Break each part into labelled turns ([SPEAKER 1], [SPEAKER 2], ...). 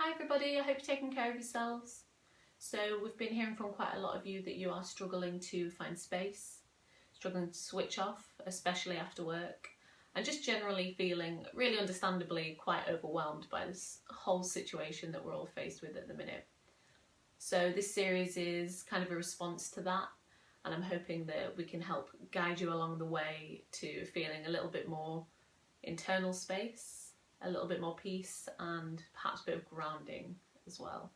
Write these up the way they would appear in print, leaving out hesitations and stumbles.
[SPEAKER 1] Hi everybody, I hope you're taking care of yourselves. So we've been hearing from quite a lot of you that you are struggling to find space, struggling to switch off, especially after work, and just generally feeling, really understandably, quite overwhelmed by this whole situation that we're all faced with at the minute. So this series is kind of a response to that, and I'm hoping that we can help guide you along the way to feeling a little bit more internal space, a little bit more peace, and perhaps a bit of grounding as well.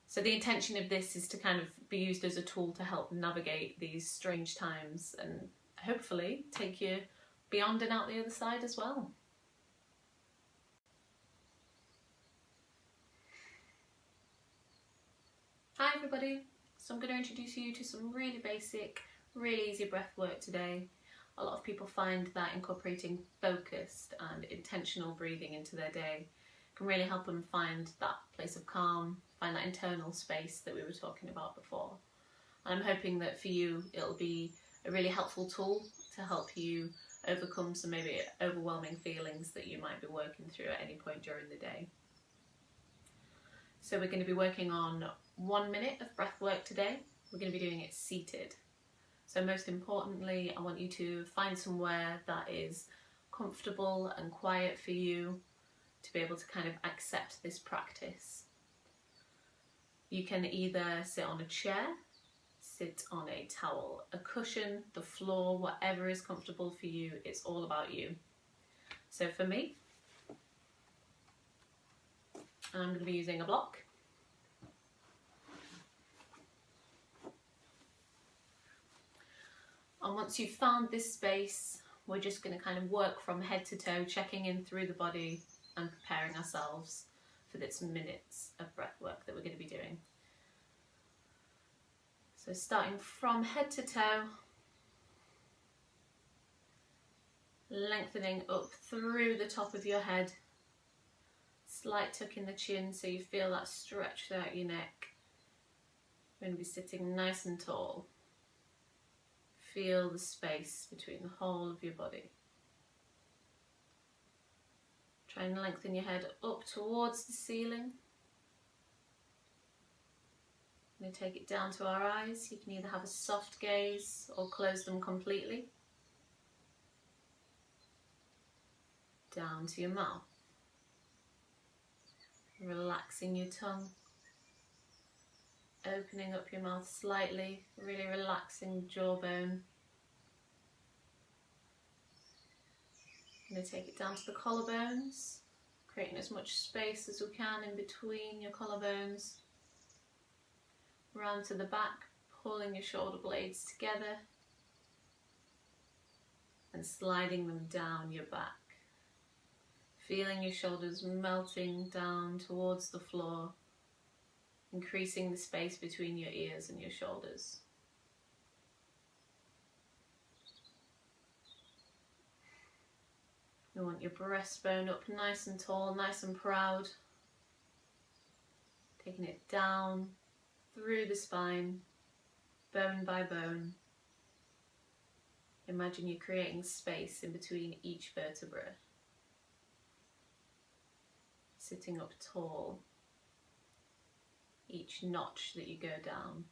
[SPEAKER 1] So the intention of this is to kind of be used as a tool to help navigate these strange times and hopefully take you beyond and out the other side as well. Hi everybody, so I'm going to introduce you to some really basic, really easy breath work today. A lot of people find that incorporating focused and intentional breathing into their day can really help them find that place of calm, find that internal space that we were talking about before. And I'm hoping that for you it'll be a really helpful tool to help you overcome some maybe overwhelming feelings that you might be working through at any point during the day. So we're going to be working on 1 minute of breath work today. We're going to be doing it seated. So most importantly, I want you to find somewhere that is comfortable and quiet for you to be able to kind of accept this practice. You can either sit on a chair, sit on a towel, a cushion, the floor, whatever is comfortable for you. It's all about you. So for me, I'm going to be using a block. And once you've found this space, we're just going to kind of work from head to toe, checking in through the body and preparing ourselves for this minutes of breath work that we're going to be doing. So starting from head to toe, lengthening up through the top of your head, slight tuck in the chin so you feel that stretch throughout your neck. We're going to be sitting nice and tall. Feel the space between the whole of your body. Try and lengthen your head up towards the ceiling. I'm going to take it down to our eyes. You can either have a soft gaze or close them completely. Down to your mouth. Relaxing your tongue. Opening up your mouth slightly, really relaxing the jawbone. I'm going to take it down to the collarbones, creating as much space as we can in between your collarbones. Round to the back, pulling your shoulder blades together and sliding them down your back. Feeling your shoulders melting down towards the floor, increasing the space between your ears and your shoulders. You want your breastbone up nice and tall, nice and proud. Taking it down through the spine, bone by bone. Imagine you're creating space in between each vertebra. Sitting up tall. Each notch that you go down.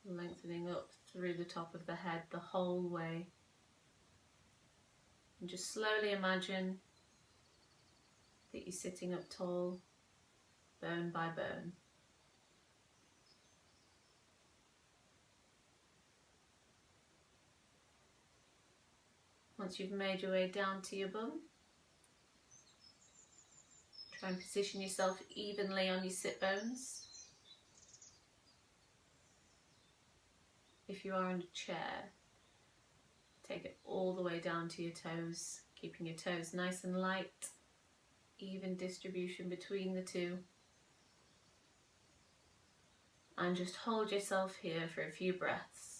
[SPEAKER 1] Lengthening up through the top of the head the whole way. And just slowly imagine that you're sitting up tall, bone by bone. Once you've made your way down to your bum, try and position yourself evenly on your sit bones. If you are in a chair, take it all the way down to your toes, keeping your toes nice and light, even distribution between the two. And just hold yourself here for a few breaths.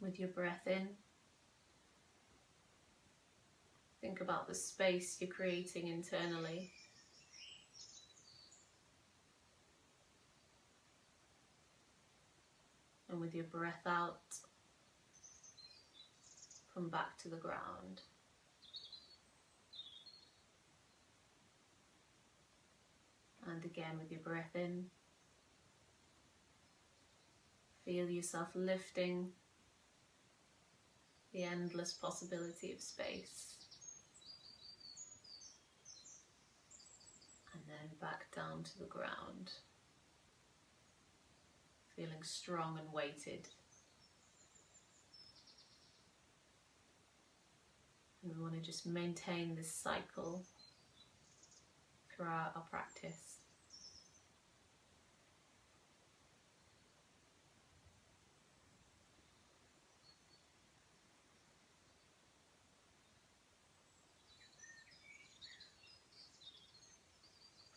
[SPEAKER 1] with your breath in, think about the space you're creating internally. And with your breath out, come back to the ground. And again with your breath in, feel yourself lifting the endless possibility of space. And then back down to the ground, feeling strong and weighted. And we want to just maintain this cycle throughout our practice.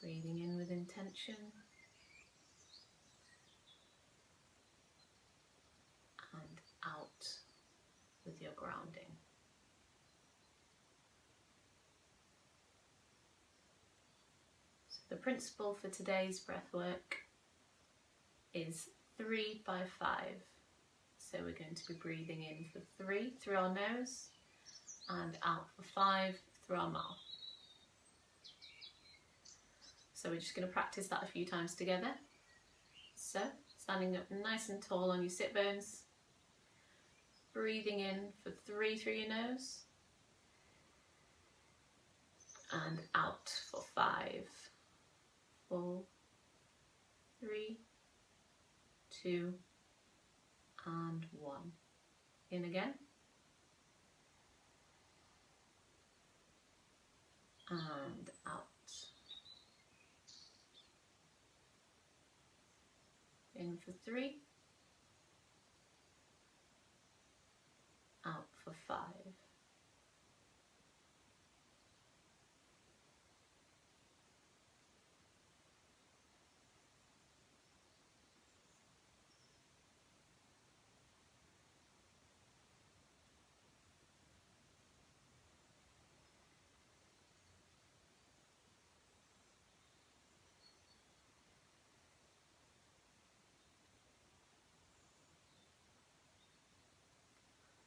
[SPEAKER 1] Breathing in with intention and out with your grounding. So the principle for today's breathwork is 3 by 5. So we're going to be breathing in for 3 through our nose and out for 5 through our mouth. So we're just going to practice that a few times together. So standing up nice and tall on your sit bones, breathing in for 3 through your nose and out for 5, 4, 3, 2 and 1. In again. And out. In for 3. Out for 5.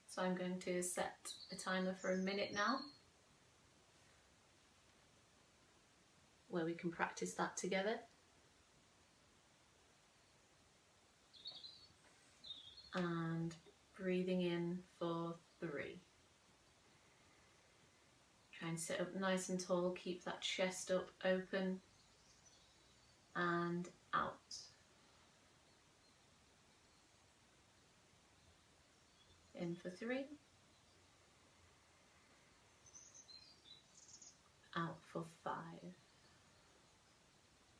[SPEAKER 1] So I'm going to set a timer for a minute now, where we can practice that together. And breathing in for 3. Try and sit up nice and tall, keep that chest up open and out. In for 3. Out for 5.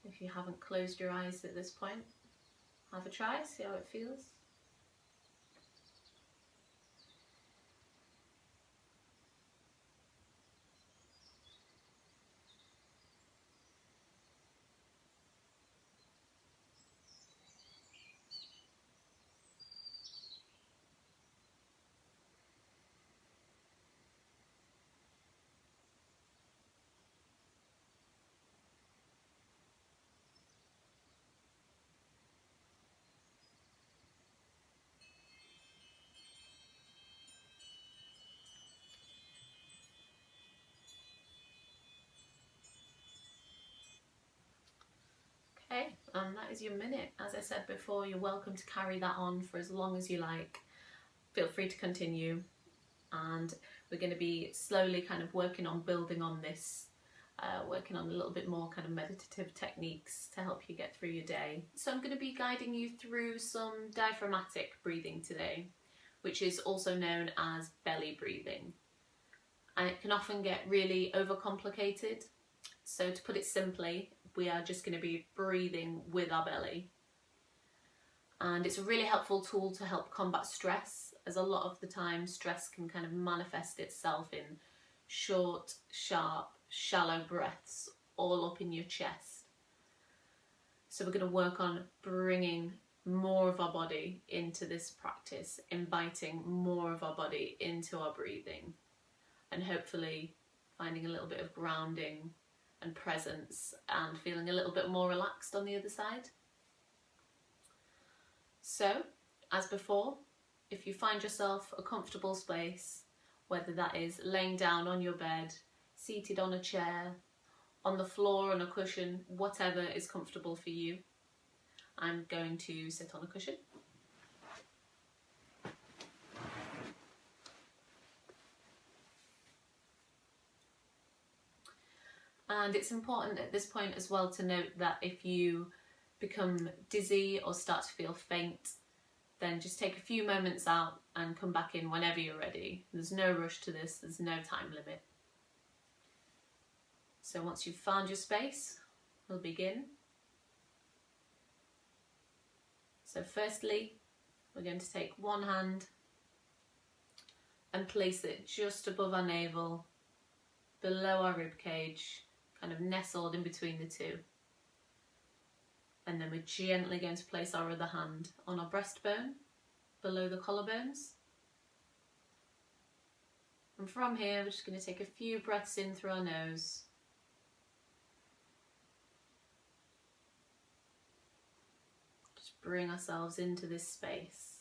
[SPEAKER 1] If you haven't closed your eyes at this point, have a try, see how it feels. Okay, and that is your minute. As I said before, you're welcome to carry that on for as long as you like. Feel free to continue, and we're going to be slowly kind of working on building on this, working on a little bit more kind of meditative techniques to help you get through your day. So I'm going to be guiding you through some diaphragmatic breathing today, which is also known as belly breathing. And it can often get really overcomplicated. So to put it simply, we are just going to be breathing with our belly. And it's a really helpful tool to help combat stress, as a lot of the time stress can kind of manifest itself in short, sharp, shallow breaths all up in your chest. So we're going to work on bringing more of our body into this practice, inviting more of our body into our breathing, and hopefully finding a little bit of grounding and presence and feeling a little bit more relaxed on the other side. So, as before, if you find yourself a comfortable space, whether that is laying down on your bed, seated on a chair, on the floor, on a cushion, whatever is comfortable for you, I'm going to sit on a cushion. And it's important at this point as well to note that if you become dizzy or start to feel faint, then just take a few moments out and come back in whenever you're ready. There's no rush to this, there's no time limit. So once you've found your space, we'll begin. So firstly, we're going to take one hand and place it just above our navel, below our rib cage, kind of nestled in between the two. And then we're gently going to place our other hand on our breastbone, below the collarbones. And from here, we're just going to take a few breaths in through our nose. Just bring ourselves into this space.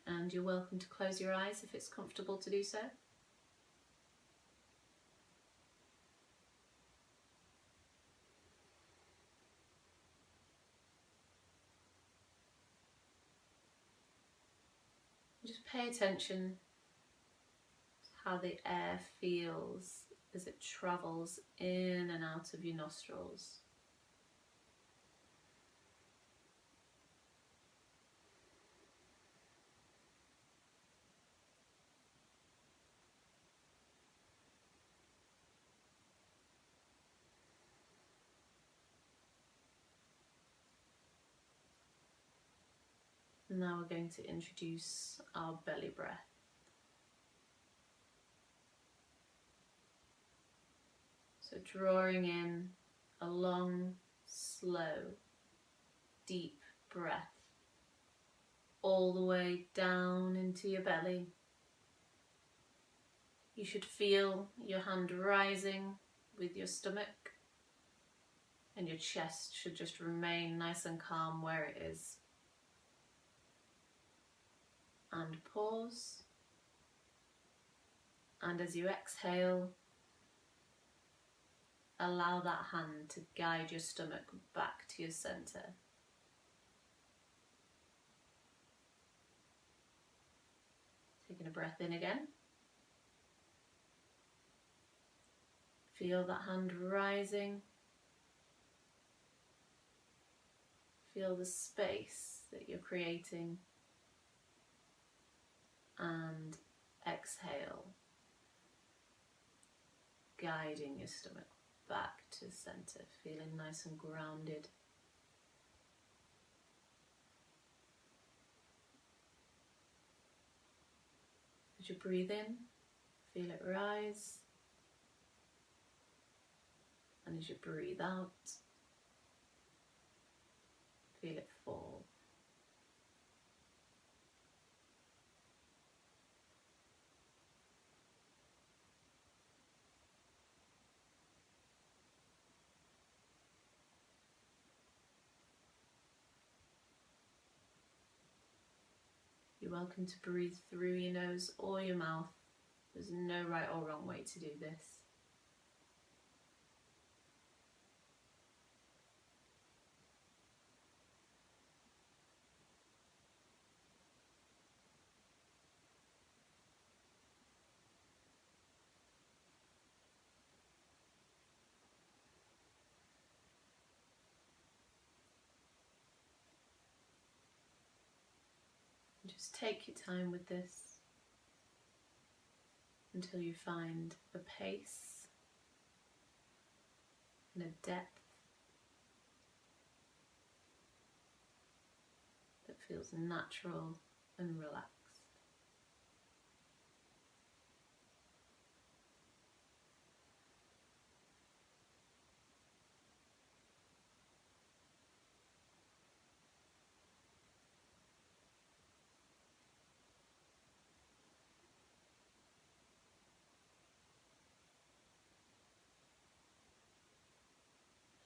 [SPEAKER 1] And you're welcome to close your eyes if it's comfortable to do so. Just pay attention to how the air feels as it travels in and out of your nostrils. Now we're going to introduce our belly breath. So drawing in a long, slow, deep breath all the way down into your belly. You should feel your hand rising with your stomach, and your chest should just remain nice and calm where it is. And pause. And as you exhale, allow that hand to guide your stomach back to your center. Taking a breath in again. Feel that hand rising. Feel the space that you're creating. And exhale, guiding your stomach back to center, feeling nice and grounded. As you breathe in, feel it rise, and as you breathe out, feel it fall. You're welcome to breathe through your nose or your mouth. There's no right or wrong way to do this. Just take your time with this until you find a pace and a depth that feels natural and relaxed.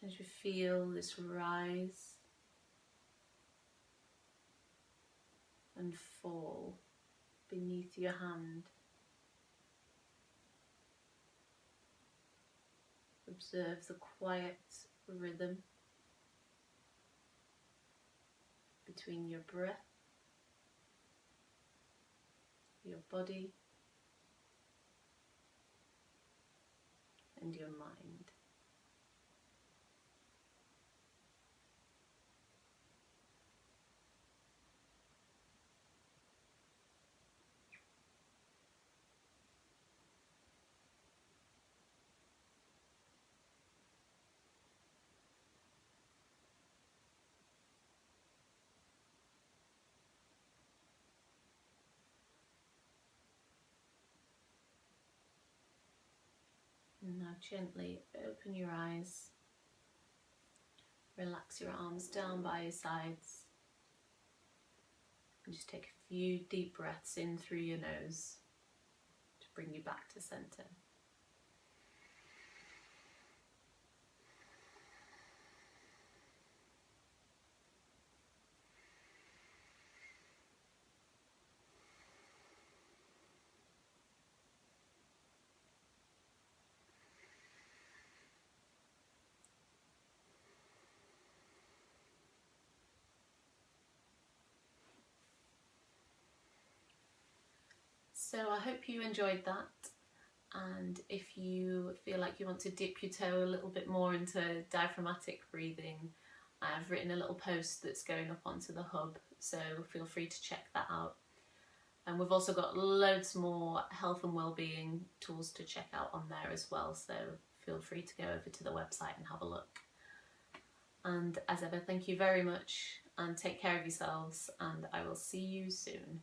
[SPEAKER 1] As you feel this rise and fall beneath your hand, observe the quiet rhythm between your breath, your body, and your mind. And now gently open your eyes, relax your arms down by your sides, and just take a few deep breaths in through your nose to bring you back to center. So I hope you enjoyed that, and if you feel like you want to dip your toe a little bit more into diaphragmatic breathing, I've written a little post that's going up onto the hub, so feel free to check that out. And we've also got loads more health and well-being tools to check out on there as well, so feel free to go over to the website and have a look. And as ever, thank you very much, and take care of yourselves, and I will see you soon.